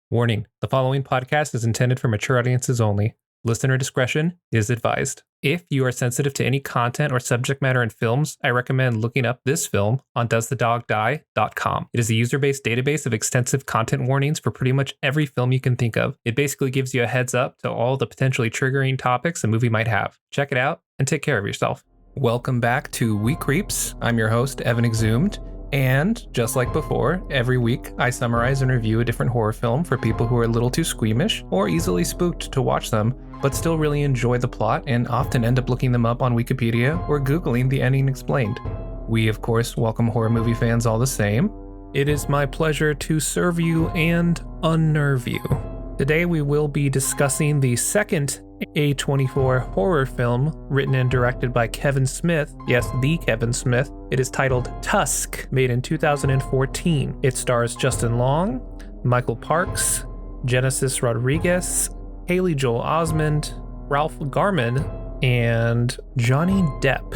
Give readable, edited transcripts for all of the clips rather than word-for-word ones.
Warning, the following podcast is intended for mature audiences only. Listener discretion is advised. If you are sensitive to any content or subject matter in films, I recommend looking up this film on doesthedogdie.com. It is a user-based database of extensive content warnings for pretty much every film you can think of. It basically gives you a heads up to all the potentially triggering topics a movie might have. Check it out and take care of yourself. Welcome back to We Creeps. I'm your host, Evan Exhumed. And just like before, every week I summarize and review a different horror film for people who are a little too squeamish or easily spooked to watch them, but still really enjoy the plot and often end up looking them up on Wikipedia or Googling the ending explained. We, of course, welcome horror movie fans all the same. It is my pleasure to serve you and unnerve you. Today we will be discussing the second A24 horror film written and directed by Kevin Smith. Yes, the Kevin Smith. It is titled Tusk, made in 2014. It stars Justin Long, Michael Parks, Genesis Rodriguez, Haley Joel Osment, Ralph Garman, and Johnny Depp.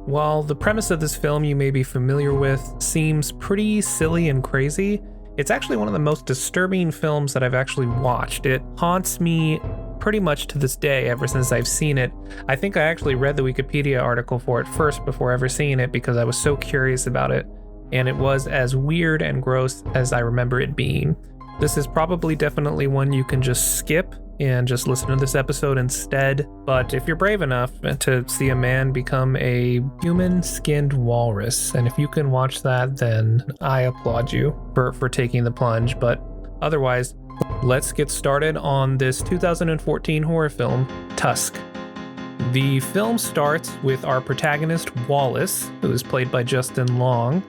While the premise of this film you may be familiar with seems pretty silly and crazy, it's actually one of the most disturbing films that I've actually watched. It haunts me pretty much to this day ever since I've seen it. I think I actually read the Wikipedia article for it first before ever seeing it because I was so curious about it, and it was as weird and gross as I remember it being. This is probably definitely one you can just skip and just listen to this episode instead, but if you're brave enough to see a man become a human-skinned walrus, and if you can watch that, then I applaud you for taking the plunge. But otherwise, let's get started on this 2014 horror film, Tusk. The film starts with our protagonist, Wallace, who is played by Justin Long.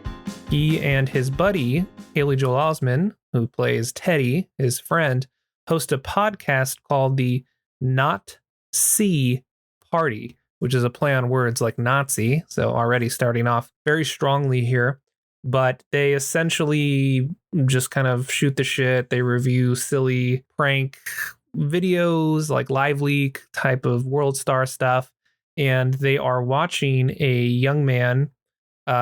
He and his buddy, Haley Joel Osment, who plays Teddy, his friend, host a podcast called the Not See Party, which is a play on words like Nazi, so already starting off very strongly here. But they essentially just kind of shoot the shit. They review silly prank videos, like live leak type of world star stuff. And they are watching a young man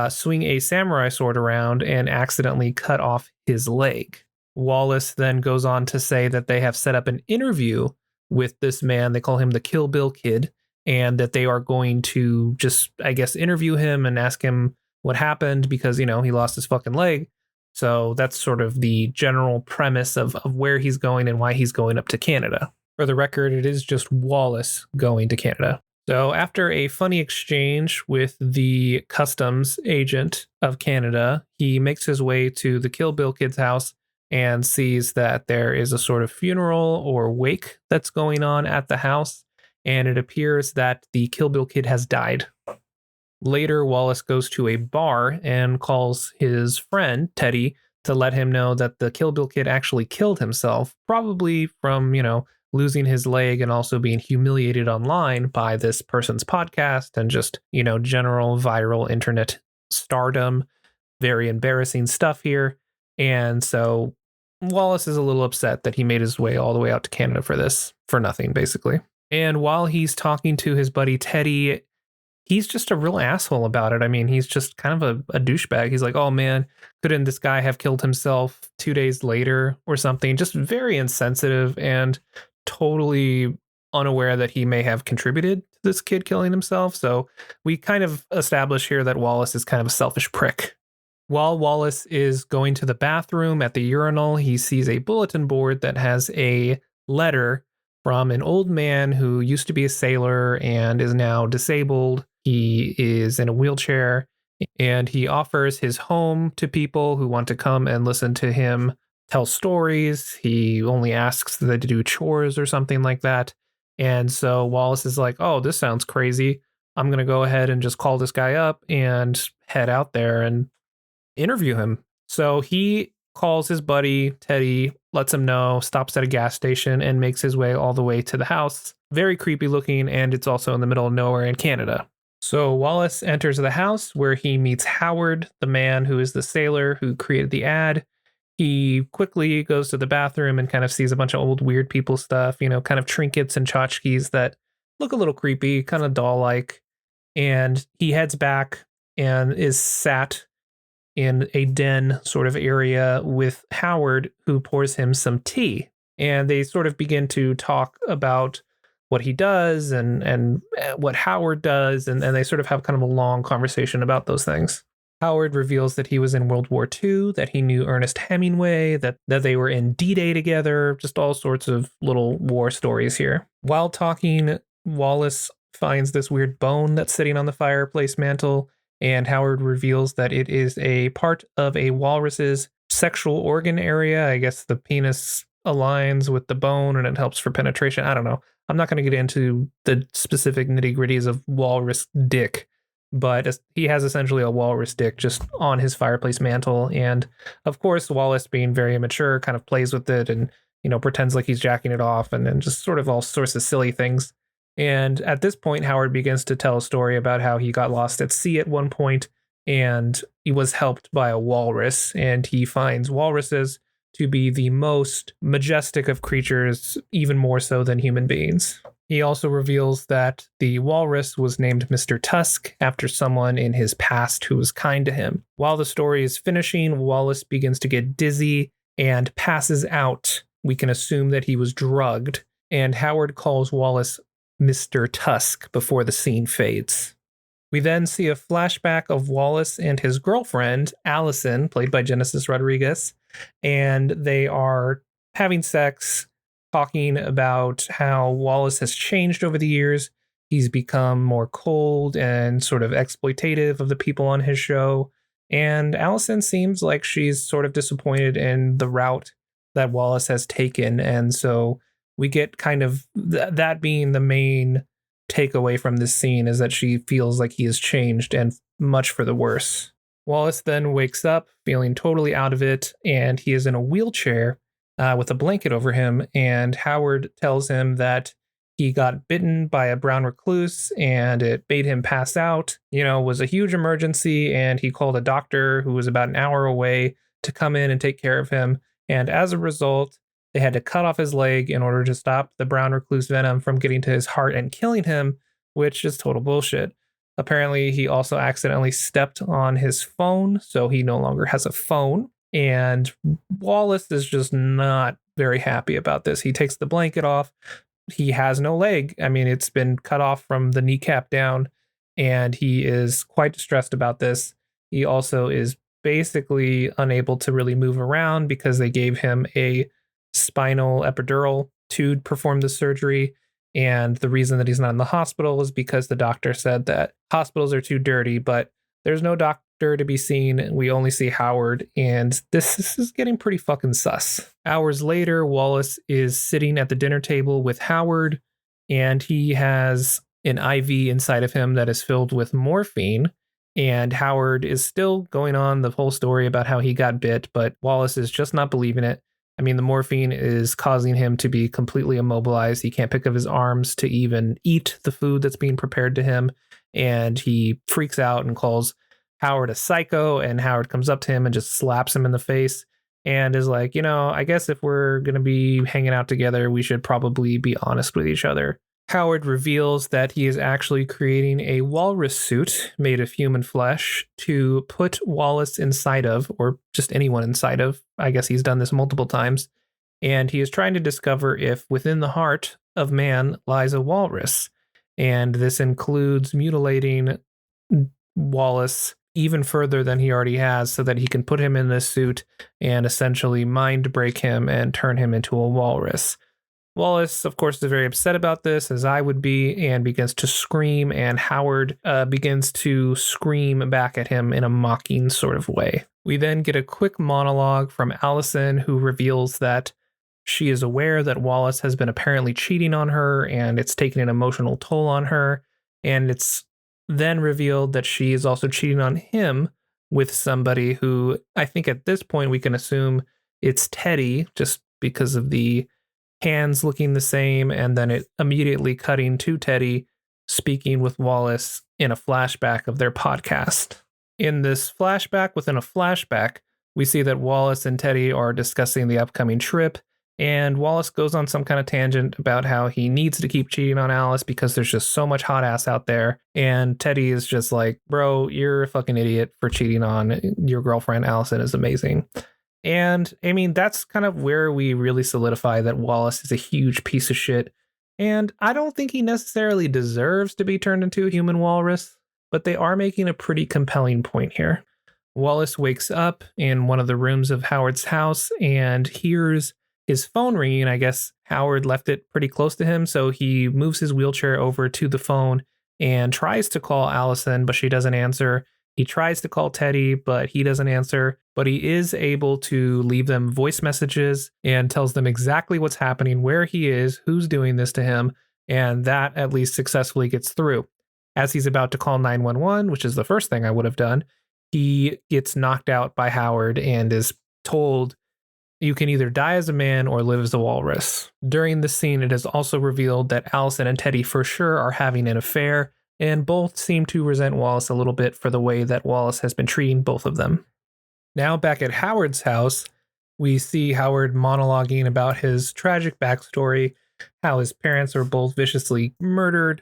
swing a samurai sword around and accidentally cut off his leg. Wallace then goes on to say that they have set up an interview with this man. They call him the Kill Bill Kid, and that they are going to just, I guess, interview him and ask him what happened because, you know, he lost his fucking leg. So that's sort of the general premise of where he's going and why he's going up to Canada. For the record, it is just Wallace going to Canada. So after a funny exchange with the customs agent of Canada, he makes his way to the Kill Bill Kid's house and sees that there is a sort of funeral or wake that's going on at the house, and it appears that the Kill Bill Kid has died. Later, Wallace goes to a bar and calls his friend, Teddy, to let him know that the Kill Bill Kid actually killed himself, probably from, losing his leg and also being humiliated online by this person's podcast and just, general viral internet stardom. Very embarrassing stuff here. And so Wallace is a little upset that he made his way all the way out to Canada for this, for nothing, basically. And while he's talking to his buddy Teddy, he's just a real asshole about it. I mean, he's just kind of a douchebag. He's like, oh man, couldn't this guy have killed himself 2 days later or something? Just very insensitive and totally unaware that he may have contributed to this kid killing himself. So we kind of establish here that Wallace is kind of a selfish prick. While Wallace is going to the bathroom at the urinal, he sees a bulletin board that has a letter from an old man who used to be a sailor and is now disabled. He is in a wheelchair, and he offers his home to people who want to come and listen to him tell stories. He only asks that they do chores or something like that. And so Wallace is like, oh, this sounds crazy. I'm going to go ahead and just call this guy up and head out there and interview him. So he calls his buddy Teddy, lets him know, stops at a gas station, and makes his way all the way to the house. Very creepy looking, and it's also in the middle of nowhere in Canada. So Wallace enters the house where he meets Howard, the man who is the sailor who created the ad. He quickly goes to the bathroom and kind of sees a bunch of old weird people stuff, kind of trinkets and tchotchkes that look a little creepy, kind of doll-like. And he heads back and is sat in a den sort of area with Howard, who pours him some tea. And they sort of begin to talk about what he does and what Howard does. And they sort of have kind of a long conversation about those things. Howard reveals that he was in World War II, that he knew Ernest Hemingway, that they were in D-Day together, just all sorts of little war stories here. While talking, Wallace finds this weird bone that's sitting on the fireplace mantle, and Howard reveals that it is a part of a walrus's sexual organ area. I guess the penis aligns with the bone and it helps for penetration. I don't know. I'm not going to get into the specific nitty-gritties of walrus dick, but he has essentially a walrus dick just on his fireplace mantle. And of course, Wallace, being very immature, kind of plays with it and, pretends like he's jacking it off and just sort of all sorts of silly things. And at this point, Howard begins to tell a story about how he got lost at sea at one point and he was helped by a walrus, and he finds walruses to be the most majestic of creatures, even more so than human beings. He also reveals that the walrus was named Mr. Tusk after someone in his past who was kind to him. While the story is finishing, Wallace begins to get dizzy and passes out. We can assume that he was drugged, and Howard calls Wallace Mr. Tusk before the scene fades. We then see a flashback of Wallace and his girlfriend, Allison, played by Genesis Rodriguez, and they are having sex, talking about how Wallace has changed over the years. He's become more cold and sort of exploitative of the people on his show. And Allison seems like she's sort of disappointed in the route that Wallace has taken. And so we get kind of that being the main takeaway from this scene, is that she feels like he has changed, and much for the worse. Wallace then wakes up feeling totally out of it, and he is in a wheelchair with a blanket over him, and Howard tells him that he got bitten by a brown recluse and it made him pass out. It was a huge emergency, and he called a doctor who was about an hour away to come in and take care of him. And as a result, they had to cut off his leg in order to stop the brown recluse venom from getting to his heart and killing him, which is total bullshit. Apparently, he also accidentally stepped on his phone, so he no longer has a phone. And Wallace is just not very happy about this. He takes the blanket off. He has no leg. I mean, it's been cut off from the kneecap down, and he is quite distressed about this. He also is basically unable to really move around because they gave him a spinal epidural to perform the surgery. And the reason that he's not in the hospital is because the doctor said that hospitals are too dirty, but there's no doctor to be seen. We only see Howard, and this is getting pretty fucking sus. Hours later, Wallace is sitting at the dinner table with Howard, and he has an IV inside of him that is filled with morphine. And Howard is still going on the whole story about how he got bit, but Wallace is just not believing it. I mean, the morphine is causing him to be completely immobilized. He can't pick up his arms to even eat the food that's being prepared to him. And he freaks out and calls Howard a psycho. And Howard comes up to him and just slaps him in the face and is like, I guess if we're going to be hanging out together, we should probably be honest with each other. Howard reveals that he is actually creating a walrus suit made of human flesh to put Wallace inside of, or just anyone inside of. I guess he's done this multiple times. And he is trying to discover if within the heart of man lies a walrus. And this includes mutilating Wallace even further than he already has, so that he can put him in this suit and essentially mind break him and turn him into a walrus. Wallace, of course, is very upset about this, as I would be, and begins to scream, and Howard begins to scream back at him in a mocking sort of way. We then get a quick monologue from Allison, who reveals that she is aware that Wallace has been apparently cheating on her, and it's taken an emotional toll on her, and it's then revealed that she is also cheating on him with somebody who, I think at this point we can assume it's Teddy, just because of the hands looking the same, and then it immediately cutting to Teddy speaking with Wallace in a flashback of their podcast. In this flashback within a flashback, we see that Wallace and Teddy are discussing the upcoming trip, And Wallace goes on some kind of tangent about how he needs to keep cheating on Alice because there's just so much hot ass out there. And Teddy is just like, bro, you're a fucking idiot for cheating on your girlfriend. Allison is amazing. And I mean, that's kind of where we really solidify that Wallace is a huge piece of shit. And I don't think he necessarily deserves to be turned into a human walrus, but they are making a pretty compelling point here. Wallace wakes up in one of the rooms of Howard's house and hears his phone ringing. I guess Howard left it pretty close to him, so he moves his wheelchair over to the phone and tries to call Allison, but she doesn't answer. He tries to call Teddy, but he doesn't answer. But he is able to leave them voice messages and tells them exactly what's happening, where he is, who's doing this to him, and that at least successfully gets through. As he's about to call 911, which is the first thing I would have done, he gets knocked out by Howard and is told, you can either die as a man or live as a walrus. During this scene, it is also revealed that Allison and Teddy for sure are having an affair, and both seem to resent Wallace a little bit for the way that Wallace has been treating both of them. Now back at Howard's house, we see Howard monologuing about his tragic backstory, how his parents were both viciously murdered.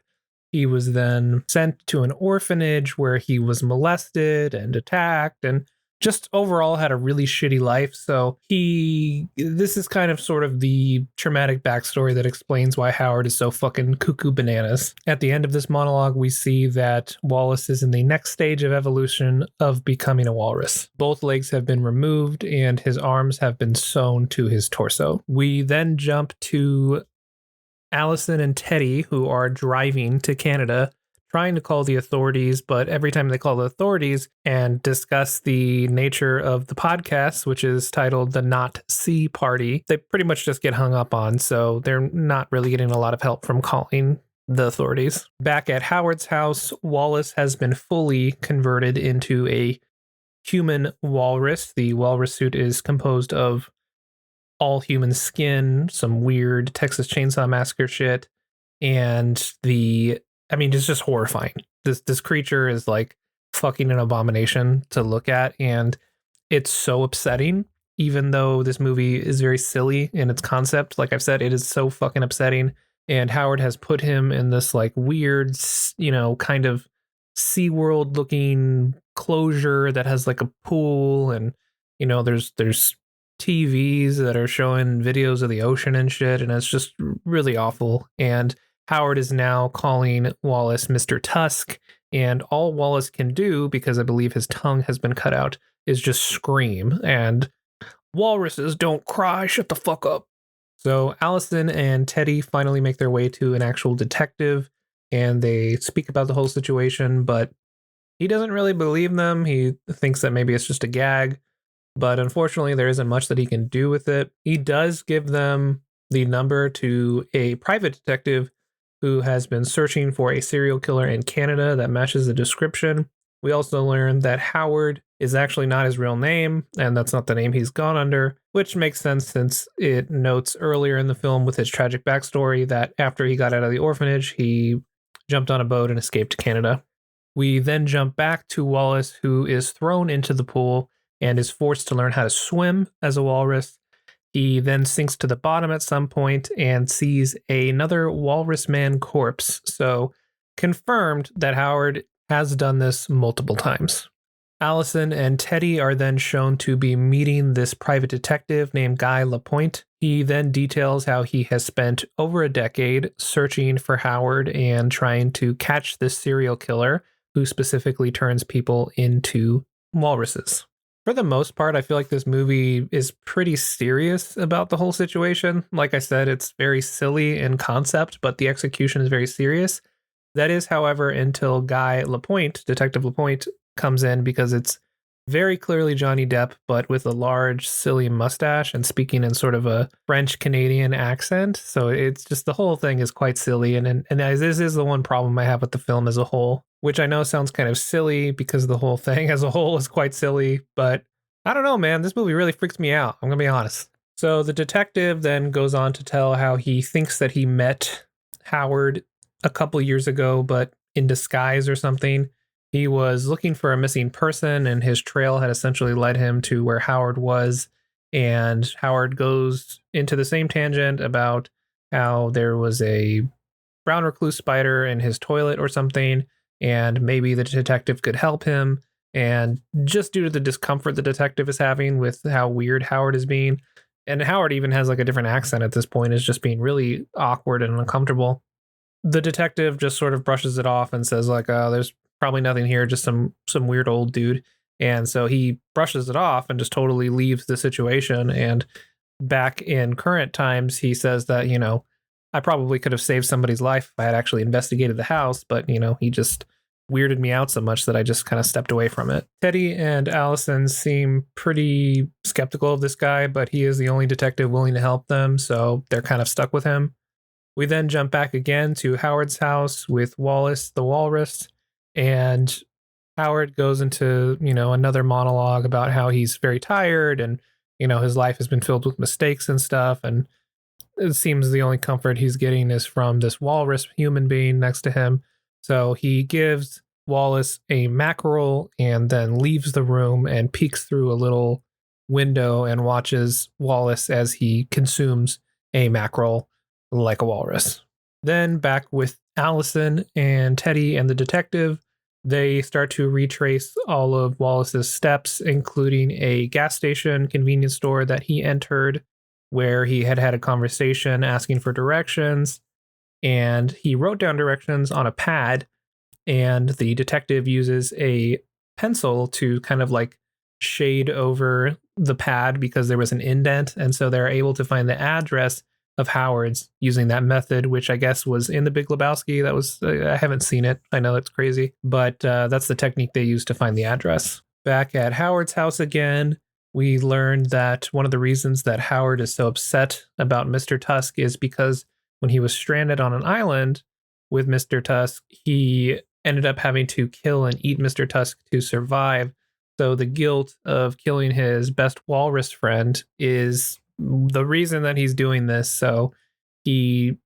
He was then sent to an orphanage where he was molested and attacked and just overall had a really shitty life. So this is kind of sort of the traumatic backstory that explains why Howard is so fucking cuckoo bananas. At the end of this monologue, we see that Wallace is in the next stage of evolution of becoming a walrus. Both legs have been removed and his arms have been sewn to his torso. We then jump to Allison and Teddy, who are driving to Canada, trying to call the authorities, but every time they call the authorities and discuss the nature of the podcast, which is titled The Not See Party, they pretty much just get hung up on, so they're not really getting a lot of help from calling the authorities. Back at Howard's house, Wallace has been fully converted into a human walrus. The walrus suit is composed of all human skin, some weird Texas Chainsaw Massacre shit, and it's just horrifying. This creature is like fucking an abomination to look at, and it's so upsetting. Even though this movie is very silly in its concept, like I've said, it is so fucking upsetting. And Howard has put him in this like weird, kind of SeaWorld looking closure that has like a pool, and there's TVs that are showing videos of the ocean and shit, and it's just really awful. And Howard is now calling Wallace Mr. Tusk, and all Wallace can do, because I believe his tongue has been cut out, is just scream, and walruses don't cry, shut the fuck up. So Allison and Teddy finally make their way to an actual detective, and they speak about the whole situation, but he doesn't really believe them. He thinks that maybe it's just a gag, but unfortunately there isn't much that he can do with it. He does give them the number to a private detective who has been searching for a serial killer in Canada that matches the description. We also learned that Howard is actually not his real name, and that's not the name he's gone under, which makes sense since it notes earlier in the film with his tragic backstory that after he got out of the orphanage, he jumped on a boat and escaped to Canada. We then jump back to Wallace, who is thrown into the pool and is forced to learn how to swim as a walrus. He then sinks to the bottom at some point and sees another walrus man corpse. So confirmed that Howard has done this multiple times. Allison and Teddy are then shown to be meeting this private detective named Guy Lapointe. He then details how he has spent over a decade searching for Howard and trying to catch this serial killer who specifically turns people into walruses. For the most part, I feel like this movie is pretty serious about the whole situation. Like I said, it's very silly in concept, but the execution is very serious. That is, however, until Guy Lapointe, Detective Lapointe, comes in, because it's very clearly Johnny Depp, but with a large, silly mustache and speaking in sort of a French-Canadian accent. So it's just, the whole thing is quite silly. And this is the one problem I have with the film as a whole, which I know sounds kind of silly because the whole thing as a whole is quite silly. But I don't know, man. This movie really freaks me out. I'm going to be honest. So the detective then goes on to tell how he thinks that he met Howard a couple years ago, but in disguise or something. He was looking for a missing person, and his trail had essentially led him to where Howard was. And Howard goes into the same tangent about how there was a brown recluse spider in his toilet or something, and maybe the detective could help him. And just due to the discomfort the detective is having with how weird Howard is being, and Howard even has like a different accent at this point, is just being really awkward and uncomfortable. The detective just sort of brushes it off and says like, there's probably nothing here, just some weird old dude. And so he brushes it off and just totally leaves the situation. And back in current times, he says that, I probably could have saved somebody's life if I had actually investigated the house, but, he just weirded me out so much that I just kind of stepped away from it. Teddy and Allison seem pretty skeptical of this guy, but he is the only detective willing to help them, so they're kind of stuck with him. We then jump back again to Howard's house with Wallace the Walrus, and Howard goes into, another monologue about how he's very tired and, his life has been filled with mistakes and stuff. And it seems the only comfort he's getting is from this walrus human being next to him. So he gives Wallace a mackerel and then leaves the room and peeks through a little window and watches Wallace as he consumes a mackerel like a walrus. Then back with Allison and Teddy and the detective, they start to retrace all of Wallace's steps, including a gas station convenience store that he entered where he had a conversation asking for directions. And he wrote down directions on a pad, and the detective uses a pencil to kind of like shade over the pad because there was an indent. And so they're able to find the address of Howard's using that method, which I guess was in the Big Lebowski. That was, I haven't seen it. I know it's crazy, but that's the technique they used to find the address. Back at Howard's house again, we learned that one of the reasons that Howard is so upset about Mr. Tusk is because when he was stranded on an island with Mr. Tusk, he ended up having to kill and eat Mr. Tusk to survive. So the guilt of killing his best walrus friend is the reason that he's doing this. So he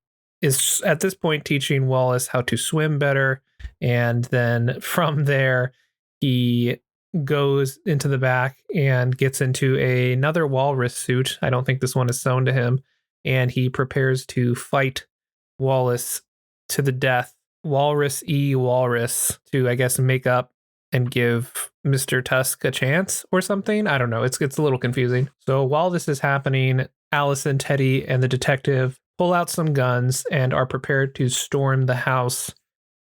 is at this point teaching Wallace how to swim better. And then from there, he goes into the back and gets into another walrus suit. I don't think this one is sewn to him. And he prepares to fight Wallace to the death. Walrus to, I guess, make up and give Mr. Tusk a chance or something. I don't know. It's a little confusing. So while this is happening, Allison, Teddy, and the detective pull out some guns and are prepared to storm the house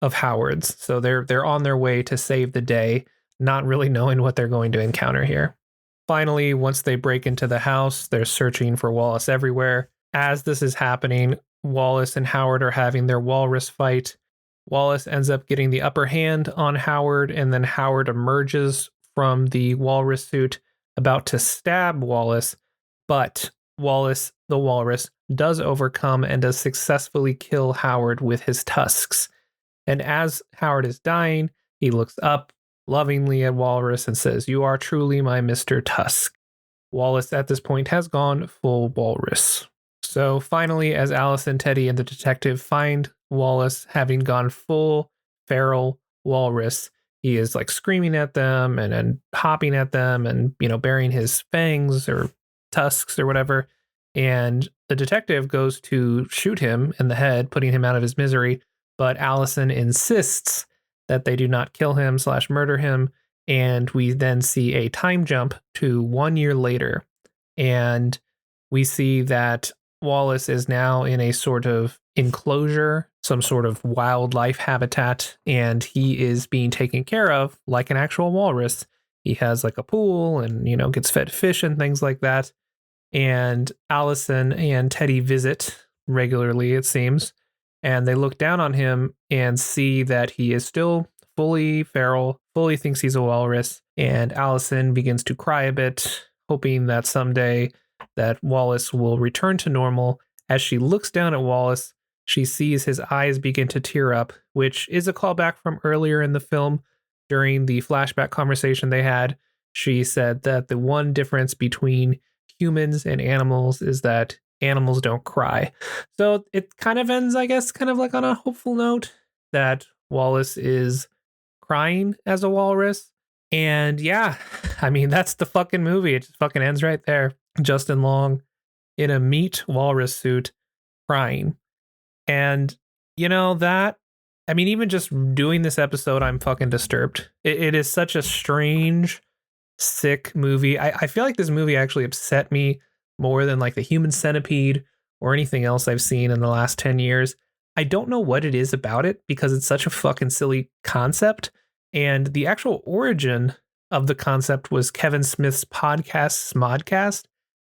of Howard's. So they're on their way to save the day, not really knowing what they're going to encounter here. Finally, once they break into the house, they're searching for Wallace everywhere. As this is happening, Wallace and Howard are having their walrus fight. Wallace ends up getting the upper hand on Howard, and then Howard emerges from the walrus suit about to stab Wallace, but Wallace, the walrus, does overcome and does successfully kill Howard with his tusks. And as Howard is dying, he looks up lovingly at Walrus and says, "You are truly my Mr. Tusk." Wallace at this point has gone full walrus. So finally, as Allison, Teddy, and the detective find Wallace having gone full feral walrus, he is like screaming at them and hopping at them and, baring his fangs or tusks or whatever. And the detective goes to shoot him in the head, putting him out of his misery. But Allison insists that they do not kill him / murder him. And we then see a time jump to 1 year later. And we see that Wallace is now in a sort of enclosure, some sort of wildlife habitat, and he is being taken care of like an actual walrus. He has like a pool and, gets fed fish and things like that. And Allison and Teddy visit regularly, it seems, and they look down on him and see that he is still fully feral, fully thinks he's a walrus. And Allison begins to cry a bit, hoping that someday that Wallace will return to normal. As she looks down at Wallace, she sees his eyes begin to tear up, which is a callback from earlier in the film. During the flashback conversation they had, she said that the one difference between humans and animals is that animals don't cry. So it kind of ends, I guess, kind of like on a hopeful note that Wallace is crying as a walrus. And yeah, I mean, that's the fucking movie. It just fucking ends right there. Justin Long in a meat walrus suit crying. And, even just doing this episode, I'm fucking disturbed. It is such a strange, sick movie. I feel like this movie actually upset me more than like the Human Centipede or anything else I've seen in the last 10 years. I don't know what it is about it because it's such a fucking silly concept. And the actual origin of the concept was Kevin Smith's podcast, Smodcast.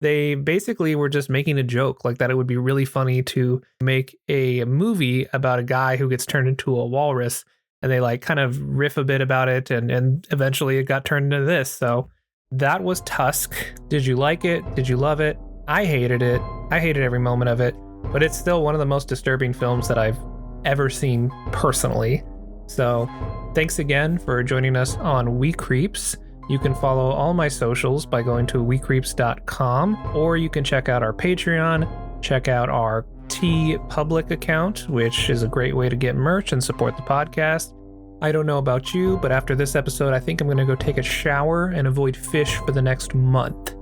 They basically were just making a joke like that it would be really funny to make a movie about a guy who gets turned into a walrus, and they like kind of riff a bit about it, and eventually it got turned into this. So that was Tusk. Did you like it? Did you love it? I hated it. I hated every moment of it, but it's still one of the most disturbing films that I've ever seen personally. So thanks again for joining us on We Creeps. You can follow all my socials by going to wecreeps.com, or you can check out our Patreon, check out our TeePublic account, which is a great way to get merch and support the podcast. I don't know about you, but after this episode, I think I'm going to go take a shower and avoid fish for the next month.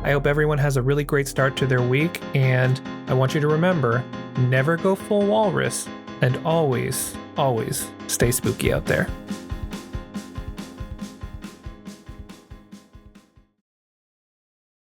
I hope everyone has a really great start to their week, and I want you to remember, never go full walrus, and always, always stay spooky out there.